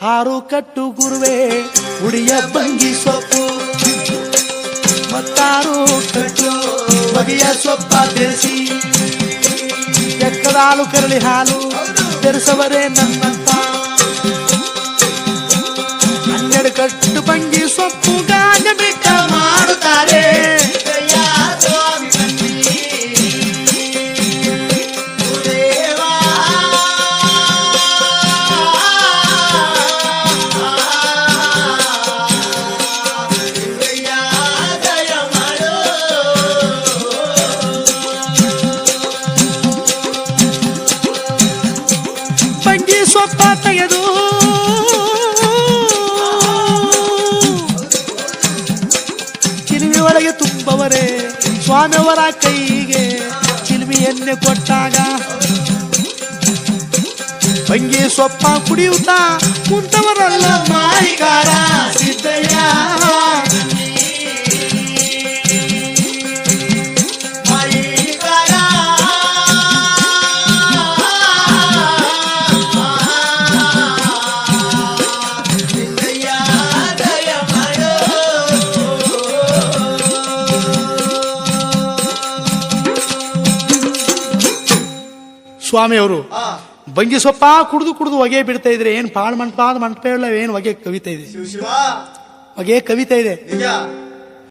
ಹಾರು ಕಟ್ಟು ಗುರುವೆ ಉಡಿಯ ಬಂಗಿ ಸೊಪ್ಪು ಮತ್ತಾರು ಕಟ್ಟು ಬಗೆಯ ಸೊಪ್ಪ ಬೆರೆಸಿ ಎಕ್ಕದ ಹಾಲು ಕರಳಿ ಹಾಲು ಬೆರೆಸವರೇ ನನ್ನಂತ 12 ಕಟ್ಟು ಬಂಗಿ ಸೊಪ್ಪು ಗಾಂಜ ಬಿಟ್ಟ ಮಾಡುತ್ತಾರೆ ಬಂಗಿ ಸೊಪ್ಪ ತೆಗೆದು ಚಿಲುಮೆ ಒಳಗೆ ತುಂಬವರೇ ಸ್ವಾಮಿಯವರ ಕೈಗೆ ಚಿಲುಮೆ ಎಣ್ಣೆ ಕೊಟ್ಟಾಗ ಬಂಗಿ ಸೊಪ್ಪ ಕುಡಿಯುತ್ತಾ ಕುಂತವರಲ್ಲ ಮಾಯಿಕಾರ ಸಿದ್ದಯ್ಯ ಸ್ವಾಮಿಯವರು ಬಂಗಿ ಸೊಪ್ಪ ಕುಡಿದು ಹೊಗೆ ಬಿಡ್ತಾ ಇದ್ರೆ ಏನ್ ಪಾಳ್ ಮಂಟಪ ಮಂಟಪ ಇಲ್ಲ ಏನ್ ಹೊಗೆ ಕವಿತಾ ಇದೆ ಹೊಗೆ ಕವಿತಾ ಇದೆ.